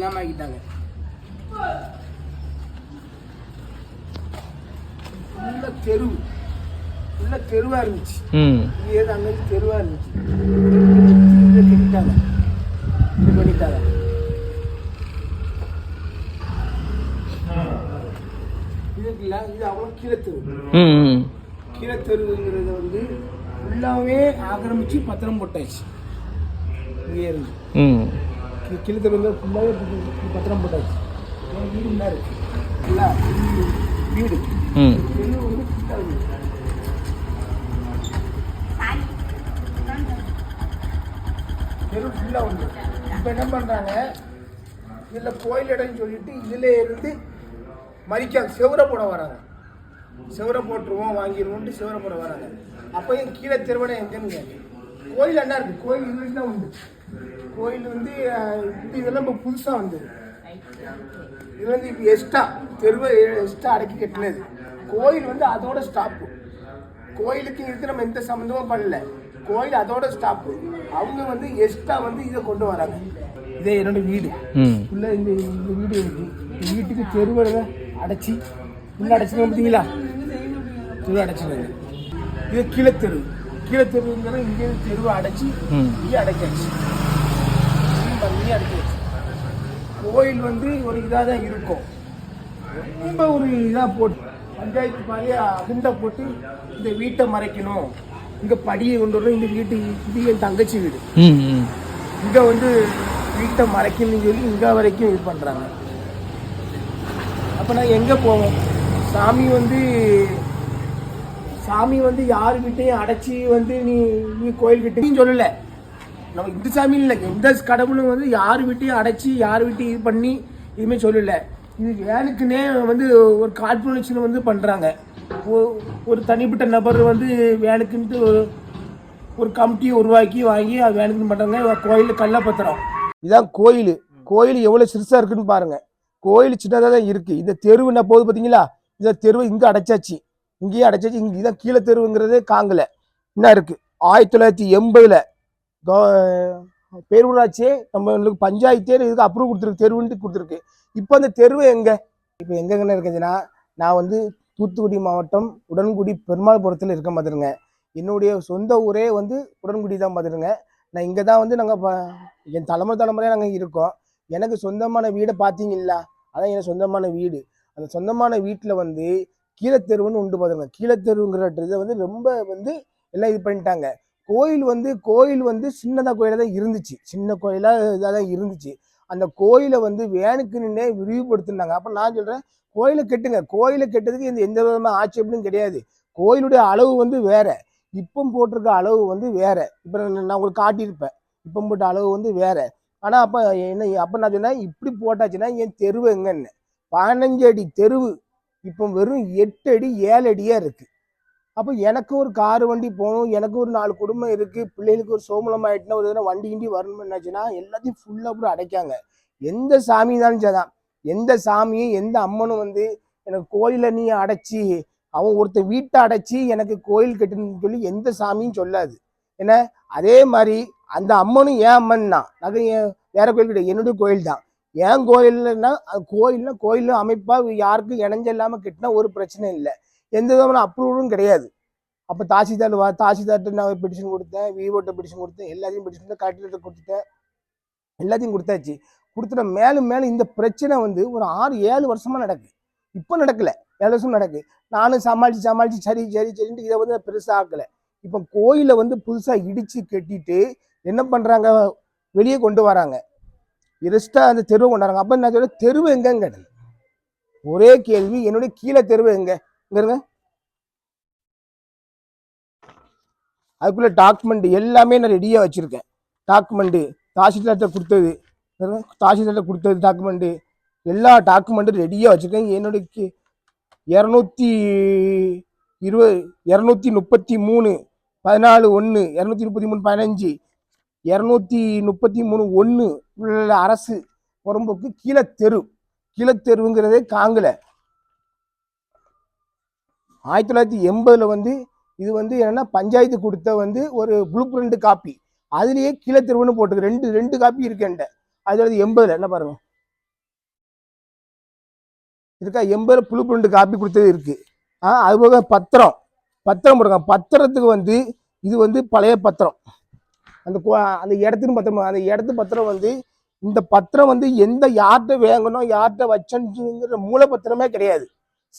இல்லாமல் ஆக்கிட்டாங்க. உள்ள தெருவு உள்ள தெருவாக இருந்துச்சு. ஏது அங்கே தெருவாக இருந்துச்சு. கட்டிட்டாங்க இது பண்ணிட்டாங்க. இதுக்குல்ல இது அவ்வளோ கீழத்தெரு. கீழத்தெருவுங்கிறத வந்து ஃபுல்லாகவே ஆக்கிரமிச்சு பத்திரம் போட்டாச்சு. இங்கே இருந்து கீழத்தெரு ஃபுல்லாகவே பத்திரம் போட்டாச்சு. வீடு என்ன இருக்கு இல்லை வீடு தெரு வந்து ஃபுல்லாக தெரு ஃபுல்லாக உண்டு. இப்போ என்ன பண்ணுறாங்க, இதில் கோயில் இடம்னு சொல்லிட்டு இதில் இருந்து மறிக்க செவரை போட வராங்க. செவரை போட்டுருவோம் வாங்கிடுவோம்ட்டு செவரை போட வராங்க. அப்போ கீழே தெருவனை எங்கன்னு கேட்கு. கோயில் என்ன இருக்குது, கோயில் இது தான் உண்டு. கோயில் வந்து இதெல்லாம் இப்போ புதுசாக வந்தது. இது வந்து இப்போ எக்ஸ்ட்ரா தெருவை எக்ஸ்ட்ரா அடக்கி கட்டினது. கோயில் வந்து அதோட ஸ்டாப்பு. கோயிலுக்கு இதுக்கு நம்ம எந்த சம்மந்தமும் பண்ணல. கோயில் அதோட ஸ்டாப்பு. அவங்க வந்து எக்ஸ்ட்ரா வந்து இதை கொண்டு வராங்க. இதே என்னோட வீடு உள்ள இந்த வீடு இருக்கு. இந்த வீட்டுக்கு தெருவை அடைச்சி உள்ள அடைச்சிங்க பார்த்தீங்களா, தெருவை அடைச்சிங்க. இது கீழத்தெரு. கீழத்தெருங்கிற இங்கே தெருவை அடைச்சி இங்கே அடைச்சாச்சு. அடைச்சாச்சு. கோயில் வந்து ஒரு இதாக தான் இருக்கும். ரொம்ப ஒரு இதாக போட்டு பஞ்சாயத்து பாதையை அகுண்டா போட்டு இந்த வீட்டை மறைக்கணும், இங்கே படியை கொண்டு வரணும். இந்த வீட்டு இது என் தங்கச்சி வீடு. இங்கே வந்து வீட்டை மறைக்கணும்னு சொல்லி இங்கே வரைக்கும் இது பண்ணுறாங்க. அப்போ நான் எங்கே போவோம்? சாமி வந்து யார் வீட்டையும் அடைச்சி வந்து நீ கோயில் கிட்டேயும் சொல்லலை. நம்ம இந்த சாமி இல்லை, எந்த கடவுளும் வந்து யார் வீட்டையும் அடைச்சி யார் வீட்டையும் இது பண்ணி இதுவுமே சொல்லலை. இது வேனுக்குன்னே வந்து ஒரு கார்பரேஷன் வந்து பண்ணுறாங்க. ஒரு தனிப்பட்ட நபர் வந்து வேனுக்குன்ட்டு ஒரு கமிட்டியை உருவாக்கி வாங்கி அது வேனுக்குன்னு பண்ணுறாங்க. கோயில் கள்ளப்பத்திரம். இதான் கோயில். கோயில் எவ்வளோ சிறுசாக இருக்குன்னு பாருங்கள். கோயில் சின்னதாக தான் இருக்குது. இந்த தெருவு நான் போகுது பார்த்தீங்களா, இந்த தெருவு இங்கே அடைச்சாச்சு, இங்கேயே அடைச்சாச்சு. இங்கே இதான் கீழே தெருவுங்கிறதே காங்கல என்ன இருக்குது. 1980 பேரூராட்சியே நம்மளுக்கு பஞ்சாயத்தே இதுக்கு அப்ரூவ் கொடுத்துருக்கு, தெருவுன்ட்டு கொடுத்துருக்கு. இப்போ அந்த தெருவு எங்கே இப்போ எங்கெங்கன்னு இருக்குதுன்னா, நான் வந்து தூத்துக்குடி மாவட்டம் உடன்குடி பெருமாள்புரத்தில் இருக்க மாதிரிங்க. என்னுடைய சொந்த ஊரே வந்து உடன்குடி தான் மாதிரிங்க. நான் இங்கே தான் வந்து நாங்கள் என் தலைமுறையாக நாங்கள் இருக்கோம். எனக்கு சொந்தமான வீடை பார்த்தீங்களா, அதான் எனக்கு சொந்தமான வீடு. அந்த சொந்தமான வீட்டில் வந்து கீழத்தெருவுன்னு உண்டு பார்த்துங்க. கீழத்தெருவுங்கிறத வந்து ரொம்ப வந்து எல்லாம் இது பண்ணிட்டாங்க. கோயில் வந்து சின்னதாக கோயிலாக தான் இருந்துச்சு, சின்ன கோயிலாக இதாக தான் இருந்துச்சு. அந்த கோயிலை வந்து வேனுக்குன்னே விரிவுபடுத்தினாங்க. அப்போ நான் சொல்கிறேன், கோயிலை கெட்டுங்க. கோயிலை கெட்டதுக்கு எந்த விதமான ஆட்சேபனும் கிடையாது. கோயிலுடைய அளவு வந்து வேற, இப்போ போட்டிருக்க அளவு வந்து வேற. இப்போ நான் உங்களுக்கு காட்டியிருப்பேன், இப்போ போட்ட அளவு வந்து வேற. ஆனால் அப்போ நான் சொன்னேன், இப்படி போட்டாச்சுன்னா என் தெருவு எங்கன்னு 15 அடி தெருவு இப்போ வெறும் 8 அடி 7 அடியாக இருக்குது. அப்போ எனக்கு ஒரு காரு வண்டி போகணும், எனக்கு ஒரு 4 குடும்பம் இருக்குது, பிள்ளைகளுக்கு ஒரு சோமலம் ஆகிட்டுனா ஒரு தடவை வண்டி கிண்டி வரணும்னு என்னாச்சுன்னா எல்லாத்தையும் ஃபுல்லாக கூட அடைக்காங்க. எந்த சாமி தான் சரிதான், எந்த சாமியும் எந்த அம்மனும் வந்து எனக்கு கோயிலை நீ அடைச்சி அவன் ஒருத்தர் வீட்டை அடைச்சி எனக்கு கோயில் கட்டுன்னு சொல்லி எந்த சாமியும் சொல்லாது. ஏன்னா அதே மாதிரி அந்த அம்மனும் ஏன் அம்மன் தான், நாங்கள் வேற கோயில் கிடையாது, என்னுடைய கோயில் தான். ஏன் கோயில்னா அது கோயில் அமைப்பாக யாருக்கும் இணைஞ்ச இல்லாமல் கட்டினா ஒரு பிரச்சனை இல்லை, எந்த விதமான அப்ரூவலும் கிடையாது. அப்போ தாசில்தார்கிட்ட நான் பெட்டிஷன் கொடுத்தேன், விஓட்ட பெட்டிஷன் கொடுத்தேன், எல்லாத்தையும் பெட்டிஷன் கலெக்டர்கிட்ட கொடுத்துட்டேன், எல்லாத்தையும் கொடுத்தாச்சு. கொடுத்துட்ட மேலும் இந்த பிரச்சனை வந்து ஒரு 6-7 வருஷமா நடக்குது. இப்போ நடக்கல, 7 வருஷம் நடக்குது. நானும் சமாளிச்சு சரின்ட்டு இதை வந்து பெருசாக ஆக்கலை. இப்போ கோயிலை வந்து புதுசாக இடிச்சு கட்டிட்டு என்ன பண்ணுறாங்க, வெளியே கொண்டு வராங்க, எரிஸ்டாக அந்த தெருவை கொண்டாடுறாங்க. அப்போ நான் சொல்ல தெருவு எங்கன்னு கேட்டேன். ஒரே கேள்வி, என்னுடைய கீழே தெருவு இங்க இருங்க. அதுக்குள்ள டாக்குமெண்ட் எல்லாமே நான் ரெடியா வச்சிருக்கேன். டாக்குமெண்ட் தாசில்தார்கிட்ட கொடுத்தது டாக்குமெண்ட், எல்லா டாக்குமெண்ட்டும் ரெடியா வச்சிருக்கேன். என்னுடைய 233 14/1 233 15 233 1 அரசு புறம்போக்கு கீழத்தெருவுங்கிறதே காங்கல. 1980 வந்து இது வந்து என்னன்னா பஞ்சாயத்து கொடுத்த வந்து ஒரு ப்ளூ பிரிண்ட் காப்பி, அதுலயே கீழத்தெருவுன்னு போட்டுருக்கு. ரெண்டு காப்பி இருக்குன்ட்ட. 1980 என்ன பாருங்க, இருக்கா, 80 ப்ளூ பிரிண்ட் காப்பி கொடுத்தது இருக்கு. அது போக பத்திரம் போட்டிருக்காங்க. பத்திரத்துக்கு வந்து இது வந்து பழைய பத்திரம், அந்த அந்த இடத்துக்கு பத்திரம். அந்த இடத்து பத்திரம் வந்து இந்த பத்திரம் வந்து எந்த யார்கிட்ட வாங்கணும் யார்கிட்ட வச்சுங்கிற மூல பத்திரமே கிடையாது,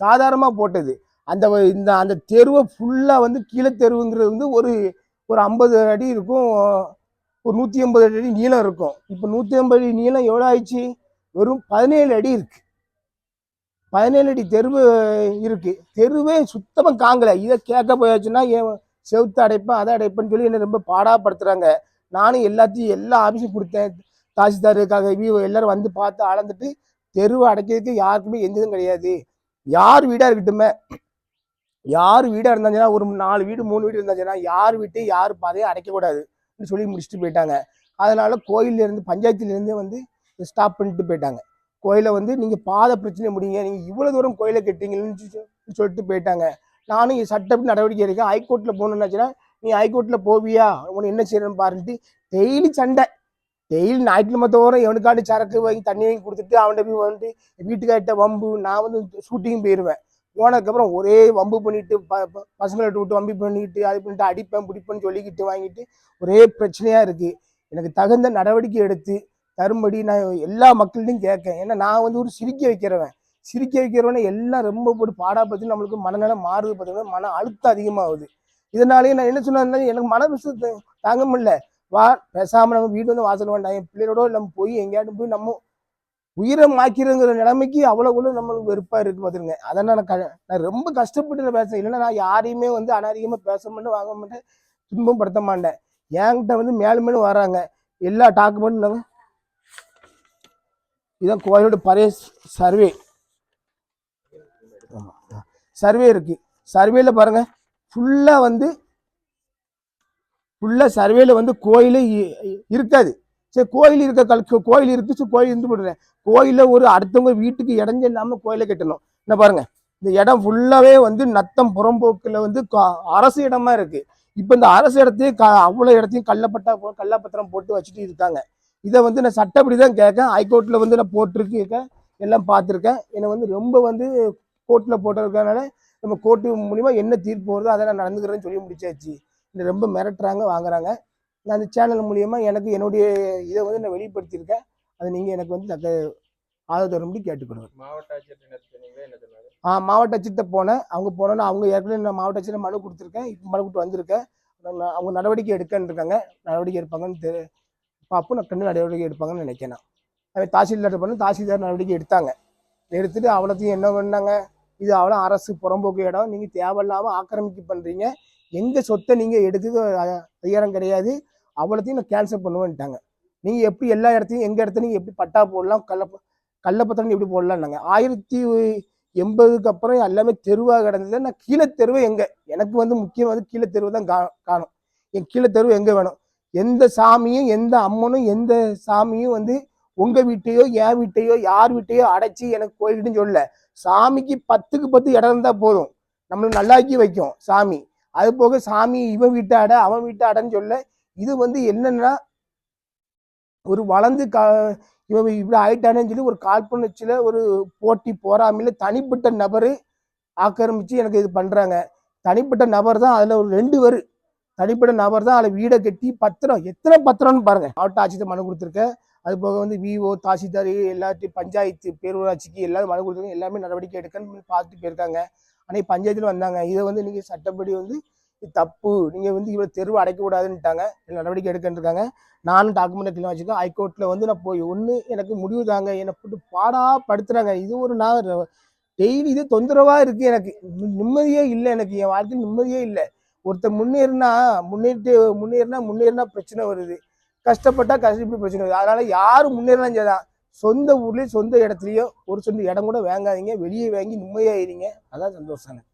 சாதாரணமாக போட்டது. அந்த இந்த அந்த தெருவை ஃபுல்லாக வந்து கீழே தெருவுங்கிறது வந்து ஒரு ஒரு 50 அடி இருக்கும், ஒரு 180 அடி நீளம் இருக்கும். இப்போ 180 அடி நீளம் எவ்வளோ ஆயிடுச்சு, வெறும் 17 அடி இருக்கு. 17 அடி தெருவு இருக்கு. தெருவே சுத்தமாக காங்கலை. இதை கேட்க போயாச்சுன்னா செவுத்து அடைப்பேன் அதை அடைப்பேன்னு சொல்லி என்ன ரொம்ப பாடாப்படுத்துறாங்க. நானும் எல்லா ஆஃபீஸும் கொடுத்தேன், தாசில்தாருக்காக எல்லாரும் வந்து பார்த்து அளந்துட்டு தெருவை அடைக்கிறதுக்கு யாருக்குமே எந்த இதுவும் கிடையாது. யார் வீடாக இருக்கட்டுமே, யார் வீடாக இருந்தாச்சுன்னா ஒரு 4 வீடு 3 வீடு இருந்தாச்சுன்னா யார் வீட்டு யார் பாதையை அடைக்கக்கூடாதுன்னு சொல்லி முடிச்சுட்டு போயிட்டாங்க. அதனால கோயிலேருந்து பஞ்சாயத்துலேருந்தே வந்து ஸ்டாப் பண்ணிட்டு போயிட்டாங்க. கோயிலை வந்து நீங்கள் பாதை பிரச்சனை முடியுங்க, நீங்கள் இவ்வளோ தூரம் கோயிலை கட்டிங்கன்னு சொல்லிட்டு போயிட்டாங்க. நானும் சட்டப்படி நடவடிக்கை இருக்கேன். ஹைகோர்ட்டில் போகணுன்னாச்சுன்னா நீ ஹைகோர்ட்டில் போவியா, உனக்கு என்ன செய்யணும்னு பாருன்ட்டு டெய்லி சண்டை. டெய்லி ஞாயிற்றுக்கிழமை தோறும் எவனுக்காண்டி சரக்கு வாங்கி தண்ணி வாங்கி கொடுத்துட்டு அவன்கிட்ட போய் வந்துட்டு வீட்டுக்கார்ட்ட வம்பு. நான் வந்து ஷூட்டிங் போயிடுவேன். போனதுக்கப்புறம் ஒரே வம்பு பண்ணிட்டு பசங்களை விட்டு வம்பி பண்ணிட்டு அது பண்ணிட்டு அடிப்பேன் பிடிப்பேன்னு சொல்லிக்கிட்டு வாங்கிட்டு ஒரே பிரச்சனையாக இருக்குது. எனக்கு தகுந்த நடவடிக்கை எடுத்து தரும்படி நான் எல்லா மக்கள்கிட்டையும் கேட்கேன். ஏன்னா நான் வந்து ஒரு சிரிக்க வைக்கிறவனை எல்லாம் ரொம்ப போட்டு பாடாப்பத்தி நம்மளுக்கு மனநலம் மாறுது. பார்த்தீங்கன்னா மன அழுத்தம் அதிகமாகுது. இதனாலேயே நான் என்ன சொன்னேன், எனக்கு மன விஷயத்தை தாங்க முடியல. வா பேசாமல் நம்ம வீடு வந்து வாசல் வேண்டாம், என் பிள்ளையோட நம்ம போய் எங்கேயாட்டும் போய் நம்ம உயிரை மாக்கிறங்கிற நிலைமைக்கு அவ்வளோ நம்மளுக்கு வெறுப்பாக இருக்கு பார்த்துருங்க. அதனால் நான் ரொம்ப கஷ்டப்பட்டு பேசுறேன். இல்லைன்னா நான் யாரையுமே வந்து அனாரிகமாக பேச மாட்டேன், வாங்க மாட்டேன், துன்பம் படுத்த மாட்டேன். என்கிட்ட வந்து மேலும் மேலும் வராங்க எல்லா டாக்குமெண்ட்டும். இதுதான் கோயிலோட பழைய சர்வே இருக்கு. சர்வேல பாருங்க, ஃபுல்லாக சர்வேல வந்து கோயிலே இருக்காது. சரி கோயில் கோயில் இருக்கு, கோயில் இருந்து போடுறேன். கோயிலில் ஒரு அடுத்தவங்க வீட்டுக்கு இடைஞ்ச இல்லாமல் கோயிலை கட்டணும். என்ன பாருங்க, இந்த இடம் ஃபுல்லாவே வந்து நத்தம் புறம்போக்கில் வந்து அரசு இடமா இருக்கு. இப்போ இந்த அரசு இடத்தையும் அவ்வளோ இடத்தையும் கள்ளப்பத்திரம் போட்டு வச்சுட்டு இருக்காங்க. இதை வந்து நான் சட்டப்படி தான் கேட்கேன். ஹைகோர்ட்டில் வந்து நான் போட்டிருக்கேன், எல்லாம் பார்த்துருக்கேன். என்னை வந்து ரொம்ப வந்து கோர்ட்டில் போட்டிருக்கனால நம்ம கோர்ட்டு மூலிமா என்ன தீர்ப்பு வருதோ அதை நான் நடந்துக்கிறேன்னு சொல்லி முடிச்சாச்சு. இந்த ரொம்ப மிரட்டுறாங்க வாங்குறாங்க. நான் அந்த சேனல் மூலிமா எனக்கு என்னுடைய இதை வந்து நான் வெளிப்படுத்தியிருக்கேன். அதை நீங்கள் எனக்கு வந்து தக்க ஆதரவு தரும்படி கேட்டுக்கொள்வேன். மாவட்ட ஆட்சியர் மாவட்ட ஆட்சியர்கிட்ட போனேன். அவங்க போனோன்னா அவங்க ஏற்கனவே நான் மாவட்ட ஆட்சியர் மனு கொடுத்துருக்கேன். இப்போ மனு கொடுத்து வந்திருக்கேன். அவங்க நடவடிக்கை எடுக்கன்னு இருக்காங்க. நடவடிக்கை எடுப்பாங்கன்னு பார்ப்போம். நான் கண்டு நடவடிக்கை எடுப்பாங்கன்னு நினைக்கிறேன். அதே தாசில்தார் பண்ணி தாசில்தார் நடவடிக்கை எடுத்தாங்க. எடுத்துட்டு அவ்வளோத்தையும் என்ன பண்ணாங்க, இது அவ்வளோ அரசு புறம்போக்கு இடம், நீங்கள் தேவையில்லாமல் ஆக்கிரமிப்பு பண்ணுறீங்க, எங்கள் சொத்தை நீங்கள் எடுக்க அதிகாரம் கிடையாது, அவ்வளோத்தையும் நான் கேன்சல் பண்ணுவேன்ட்டாங்க. நீங்கள் எப்படி எல்லா இடத்தையும் எங்கள் இடத்துல நீங்கள் எப்படி பட்டா போடலாம், கள்ளப்பத்திரம் எப்படி போடலாம்னாங்க. 1980க்கு அப்புறம் எல்லாமே தெருவாக கிடந்தது. நான் கீழே தெருவை எனக்கு வந்து முக்கியம் வந்து கீழே தெருவை தான் காணும். என் கீழே தெருவு எங்கே வேணும், எந்த சாமியும் எந்த அம்மனும் எந்த சாமியும் வந்து உங்கள் வீட்டையோ என் வீட்டையோ யார் வீட்டையோ அடைச்சி எனக்கு கோயில்கிட்டையும் சொல்லல. சாமிக்கு 10க்கு 10 இடம் இருந்தால் போதும், நம்மளுக்கு நல்லாக்கி வைக்கும் சாமி. அது போக சாமி இவன் வீட்டை அடை அவன் வீட்டை அடைன்னு சொல்ல. இது வந்து என்னன்னா ஒரு வளர்ந்து இவன் இப்படி ஆயிட்டானேன்னு சொல்லி ஒரு காழ்ப்புணர்ச்சியில் ஒரு போட்டி போராமையில் தனிப்பட்ட நபர் ஆக்கிரமிச்சு எனக்கு இது பண்ணுறாங்க. தனிப்பட்ட நபர் தான் அதில் ஒரு 2 பேர் தனிப்பட்ட நபர் தான் அதில் வீடை கட்டி பத்திரம், எத்தனை பத்திரம்னு பாருங்க. மாவட்ட ஆட்சியர் மனு கொடுத்துருக்கேன். அது போக வந்து விஓ தாசில்தார் எல்லாத்தையும் பஞ்சாயத்து பேரூராட்சிக்கு எல்லாரும் மனு கொடுத்துருக்காங்க. எல்லாமே நடவடிக்கை எடுக்கன்னு பார்த்துட்டு போயிருக்காங்க. ஆனால் பஞ்சாயத்தில் வந்தாங்க, இதை வந்து நீங்கள் சட்டப்படி வந்து இது தப்பு, நீங்கள் வந்து இவ்வளோ தெருவு அடைக்கக்கூடாதுன்னுட்டாங்க, நடவடிக்கை எடுக்கன்னு இருக்காங்க. நானும் டாக்குமெண்ட் கிளீன் வச்சுருக்கேன். ஹைகோர்ட்டில் வந்து நான் போய் எனக்கு முடிவு தாங்க, என்னை போட்டு பாடாப்படுத்துறாங்க. இது ஒரு நான் டெய்லி இது தொந்தரவாக இருக்குது. எனக்கு நிம்மதியே இல்லை, எனக்கு என் வாழ்க்கையில் நிம்மதியே இல்லை. ஒருத்தர் முன்னேறினா பிரச்சனை வருது, கஷ்டப்பட்டா கஷ்டப்பட்டு பிரச்சனை வருது. அதனால யாரும் முன்னேறினா சரிதான், சொந்த ஊர்லேயும் சொந்த இடத்துலையோ ஒரு சொந்த இடம் கூட வாங்காதீங்க, வெளியே வாங்கி நிம்மதியாகிறீங்க, அதான் சந்தோஷம்.